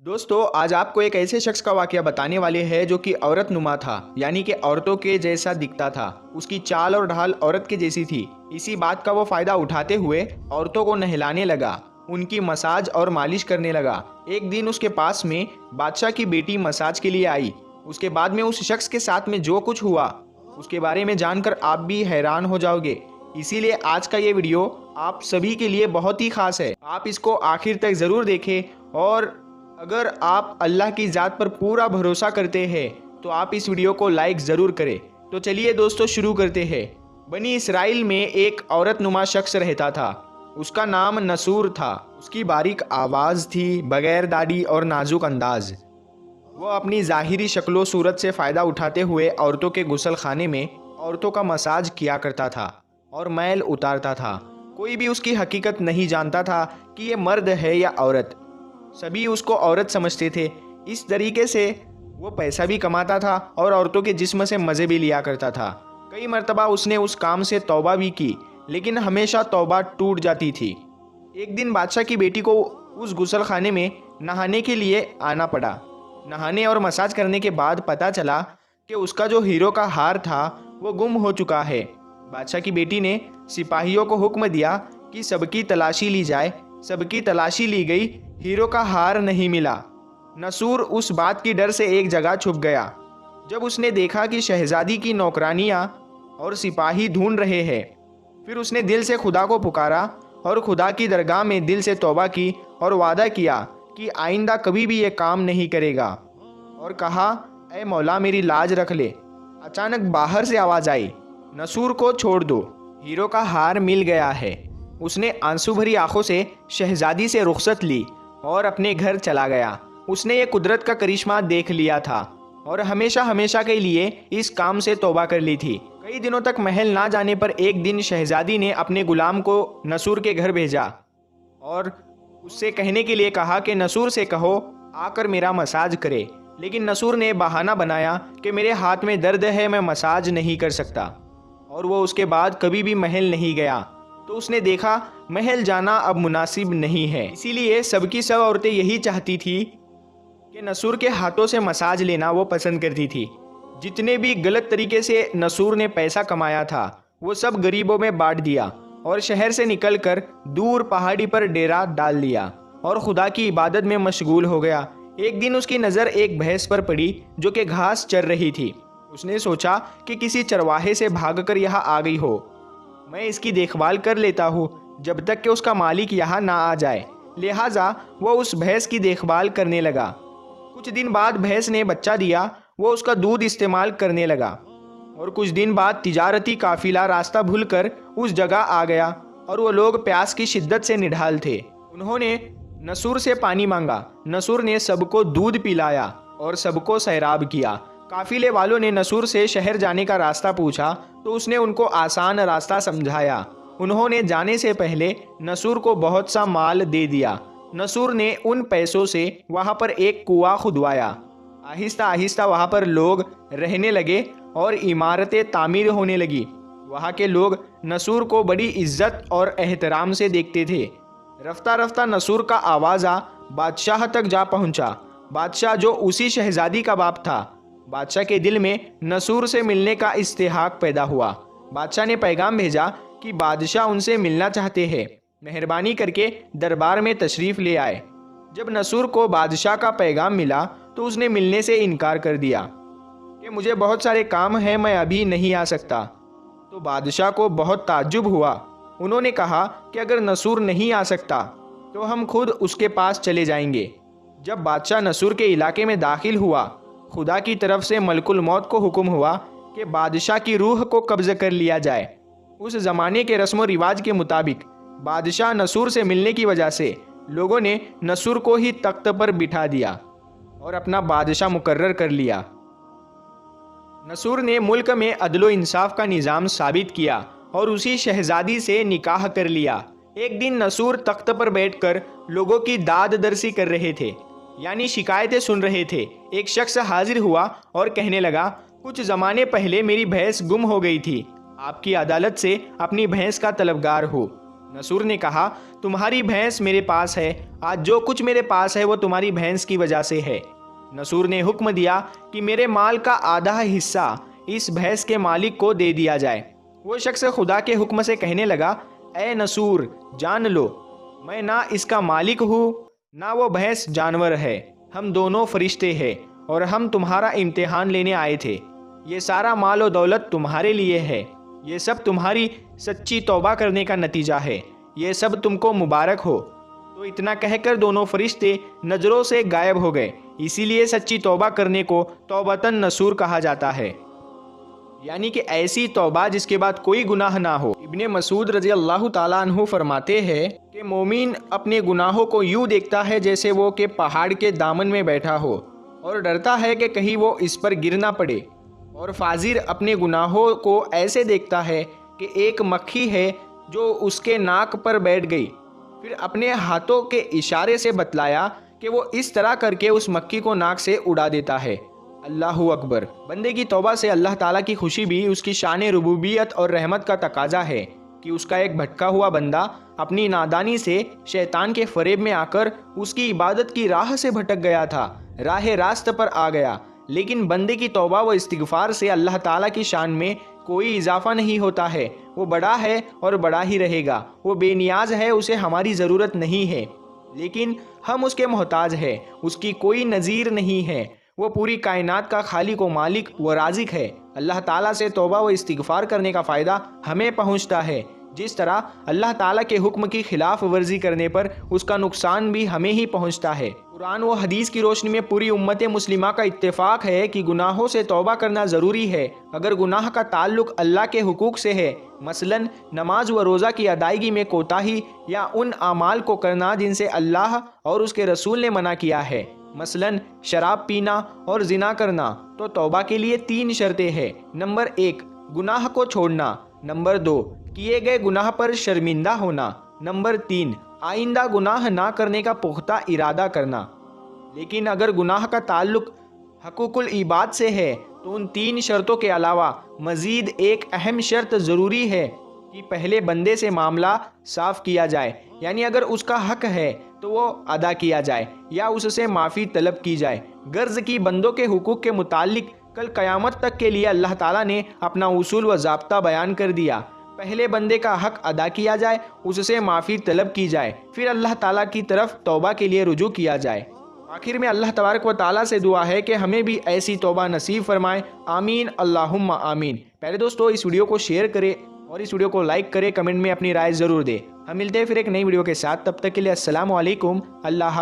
दोस्तों, आज आपको एक ऐसे शख्स का वाकया बताने वाले हैं जो कि औरत नुमा था, यानी कि औरतों के जैसा दिखता था। उसकी चाल और ढाल औरत के जैसी थी। इसी बात का वो फायदा उठाते हुए औरतों को नहलाने लगा, उनकी मसाज और मालिश करने लगा। एक दिन उसके पास में बादशाह की बेटी मसाज के लिए आई। उसके बाद में उस शख्स के साथ में जो कुछ हुआ उसके बारे में जानकर आप भी हैरान हो जाओगे। इसीलिए आज का ये वीडियो आप सभी के लिए बहुत ही खास है। आप इसको आखिर तक ज़रूर देखें, और अगर आप अल्लाह की ज़ात पर पूरा भरोसा करते हैं तो आप इस वीडियो को लाइक ज़रूर करें। तो चलिए दोस्तों, शुरू करते हैं। बनी इसराइल में एक औरत नुमा शख्स रहता था। उसका नाम नसूर था। उसकी बारीक आवाज़ थी, बगैर दाढ़ी और नाजुक अंदाज। वो अपनी ज़ाहिरी शक्लो सूरत से फ़ायदा उठाते हुए औरतों के गुसल खाने में औरतों का मसाज किया करता था और मैल उतारता था। कोई भी उसकी हकीकत नहीं जानता था कि ये मर्द है या औरत। सभी उसको औरत समझते थे। इस तरीके से वो पैसा भी कमाता था और औरतों के जिस्म से मज़े भी लिया करता था। कई मर्तबा उसने उस काम से तौबा भी की, लेकिन हमेशा तौबा टूट जाती थी। एक दिन बादशाह की बेटी को उस गुसल खाने में नहाने के लिए आना पड़ा। नहाने और मसाज करने के बाद पता चला कि उसका जो हीरो का हार था वो गुम हो चुका है। बादशाह की बेटी ने सिपाहियों को हुक्म दिया कि सबकी तलाशी ली जाए। सबकी तलाशी ली गई, हीरो का हार नहीं मिला। नसूर उस बात की डर से एक जगह छुप गया। जब उसने देखा कि शहजादी की नौकरानियां और सिपाही ढूंढ रहे हैं, फिर उसने दिल से खुदा को पुकारा और खुदा की दरगाह में दिल से तौबा की और वादा किया कि आइंदा कभी भी ये काम नहीं करेगा, और कहा, ऐ मौला मेरी लाज रख ले। अचानक बाहर से आवाज़ आई, नसूर को छोड़ दो, हीरो का हार मिल गया है। उसने आंसू भरी आंखों से शहजादी से रुखसत ली और अपने घर चला गया। उसने ये कुदरत का करिश्मा देख लिया था और हमेशा हमेशा के लिए इस काम से तौबा कर ली थी। कई दिनों तक महल ना जाने पर एक दिन शहजादी ने अपने गुलाम को नसूर के घर भेजा और उससे कहने के लिए कहा कि नसूर से कहो आकर मेरा मसाज करे। लेकिन नसूर ने बहाना बनाया कि मेरे हाथ में दर्द है, मैं मसाज नहीं कर सकता, और वो उसके बाद कभी भी महल नहीं गया। तो उसने देखा महल जाना अब मुनासिब नहीं है। इसीलिए सबकी सब औरतें यही चाहती थी कि नसूर के हाथों से मसाज लेना वो पसंद करती थी। जितने भी गलत तरीके से नसूर ने पैसा कमाया था वो सब गरीबों में बांट दिया और शहर से निकलकर दूर पहाड़ी पर डेरा डाल लिया और खुदा की इबादत में मशगूल हो गया। एक दिन उसकी नज़र एक भैंस पर पड़ी जो कि घास चर रही थी। उसने सोचा कि किसी चरवाहे से भागकर यहाँ आ गई हो, मैं इसकी देखभाल कर लेता हूँ जब तक कि उसका मालिक यहाँ ना आ जाए। लिहाजा वो उस भैंस की देखभाल करने लगा। कुछ दिन बाद भैंस ने बच्चा दिया। वो उसका दूध इस्तेमाल करने लगा और कुछ दिन बाद तिजारती काफिला रास्ता भूलकर उस जगह आ गया और वो लोग प्यास की शिद्दत से निढाल थे। उन्होंने नसूर से पानी मांगा। नसूर ने सबको दूध पिलाया और सबको सैराब किया। काफिले वालों ने नसूर से शहर जाने का रास्ता पूछा तो उसने उनको आसान रास्ता समझाया। उन्होंने जाने से पहले नसूर को बहुत सा माल दे दिया। नसूर ने उन पैसों से वहाँ पर एक कुआं खुदवाया। आहिस्ता आहिस्ता वहाँ पर लोग रहने लगे और इमारतें तामीर होने लगी। वहाँ के लोग नसूर को बड़ी इज्जत और एहतराम से देखते थे। रफ्ता रफ्ता नसूर का आवाज़ा बादशाह तक जा पहुँचा। बादशाह, जो उसी शहजादी का बाप था, बादशाह के दिल में नसूर से मिलने का इस्तेहाक पैदा हुआ। बादशाह ने पैगाम भेजा कि बादशाह उनसे मिलना चाहते हैं, मेहरबानी करके दरबार में तशरीफ़ ले आए। जब नसूर को बादशाह का पैगाम मिला तो उसने मिलने से इनकार कर दिया कि मुझे बहुत सारे काम हैं, मैं अभी नहीं आ सकता। तो बादशाह को बहुत ताज्जुब हुआ। उन्होंने कहा कि अगर नसूर नहीं आ सकता तो हम खुद उसके पास चले जाएंगे। जब बादशाह नसूर के इलाके में दाखिल हुआ, खुदा की तरफ से मलकुल मौत को हुक्म हुआ कि बादशाह की रूह को कब्ज़ कर लिया जाए। उस ज़माने के रस्म व रिवाज के मुताबिक बादशाह नसूर से मिलने की वजह से लोगों ने नसूर को ही तख्त पर बिठा दिया और अपना बादशाह मुकर्रर कर लिया। नसूर ने मुल्क में अदलो इंसाफ का निज़ाम साबित किया और उसी शहजादी से निकाह कर लिया। एक दिन नसूर तख्त पर बैठकर लोगों की दाद दरसी कर रहे थे, यानी शिकायतें सुन रहे थे। एक शख्स हाजिर हुआ और कहने लगा, कुछ ज़माने पहले मेरी भैंस गुम हो गई थी आपकी अदालत से अपनी भैंस का तलबगार हो। नसूर ने कहा, तुम्हारी भैंस मेरे पास है, आज जो कुछ मेरे पास है वो तुम्हारी भैंस की वजह से है। नसूर ने हुक्म दिया कि मेरे माल का आधा हिस्सा इस भैंस के मालिक को दे दिया जाए। वो शख्स खुदा के हुक्म से कहने लगा, ए नसूर, जान लो मैं ना इसका मालिक हूँ ना वो भैंस जानवर है, हम दोनों फरिश्ते हैं और हम तुम्हारा इम्तिहान लेने आए थे। ये सारा माल और दौलत तुम्हारे लिए है, ये सब तुम्हारी सच्ची तौबा करने का नतीजा है, ये सब तुमको मुबारक हो। तो इतना कहकर दोनों फरिश्ते नज़रों से गायब हो गए। इसीलिए सच्ची तौबा करने को तौबतन नसूर कहा जाता है, यानी कि ऐसी तौबा जिसके बाद कोई गुनाह ना हो। इब्ने मसूद रज़ी अल्लाह ताला अन्हु फरमाते हैं कि मोमिन अपने गुनाहों को यूँ देखता है जैसे वो कि पहाड़ के दामन में बैठा हो और डरता है कि कहीं वो इस पर गिर ना पड़े। और फाजिर अपने गुनाहों को ऐसे देखता है कि एक मक्खी है जो उसके नाक पर बैठ गई, फिर अपने हाथों के इशारे से बतलाया कि वो इस तरह करके उस मक्खी को नाक से उड़ा देता है। अल्लाहु अकबर। बंदे की तौबा से अल्लाह ताला की खुशी भी उसकी शान रुबूबियत और रहमत का तकाजा है कि उसका एक भटका हुआ बंदा अपनी नादानी से शैतान के फरेब में आकर उसकी इबादत की राह से भटक गया था, राह रास्त पर आ गया। लेकिन बंदे की तौबा व इस्तिगफार से अल्लाह ताला की शान में कोई इजाफा नहीं होता है। वो बड़ा है और बड़ा ही रहेगा, वो बेनियाज है, उसे हमारी ज़रूरत नहीं है, लेकिन हम उसके मोहताज हैं, उसकी कोई नज़ीर नहीं है। वो पूरी कायनात का खालिक व मालिक व राज़िक है। अल्लाह ताला से तौबा व इस्तिगफार करने का फ़ायदा हमें पहुँचता है, जिस तरह अल्लाह ताला के हुक्म की खिलाफ वर्जी करने पर उसका नुकसान भी हमें ही पहुँचता है। कुरान व हदीस की रोशनी में पूरी उम्मत मुस्लिमा का इत्तेफाक है कि गुनाहों से तौबा करना ज़रूरी है। अगर गुनाह का ताल्लुक अल्लाह के हुकूक से है, मसलन नमाज व रोज़ा की अदायगी में कोताही या उन आमाल को करना जिनसे अल्लाह और उसके रसूल ने मना किया है, मसलन शराब पीना और जिना करना, तो तौबा के लिए 3 शर्तें हैं। नंबर 1, गुनाह को छोड़ना। नंबर 2, किए गए गुनाह पर शर्मिंदा होना। नंबर 3, आइंदा गुनाह ना करने का पुख्ता इरादा करना। लेकिन अगर गुनाह का ताल्लुक हकूकुल इबाद से है तो उन 3 शर्तों के अलावा मज़ीद एक अहम शर्त ज़रूरी है कि पहले बंदे से मामला साफ़ किया जाए, यानी अगर उसका हक है तो वो अदा किया जाए या उससे माफ़ी तलब की जाए। गर्ज की बंदों के हुकूक के मुतालिक कल क़यामत तक के लिए अल्लाह ताला ने अपना उसूल व ज़ाब्ता बयान कर दिया। पहले बंदे का हक अदा किया जाए, उससे माफ़ी तलब की जाए, फिर अल्लाह ताला की तरफ तौबा के लिए रुजू किया जाए। आखिर में अल्लाह तबारक व ताला से दुआ है कि हमें भी ऐसी तौबा नसीब फरमाए। आमीन अल्लाहुम्मा आमीन। पहले दोस्तों इस वीडियो को शेयर करें और इस वीडियो को लाइक करें, कमेंट में अपनी राय ज़रूर दें। हम मिलते हैं फिर एक नई वीडियो के साथ, तब तक के लिए अस्सलामु अलैकुम, अल्लाह।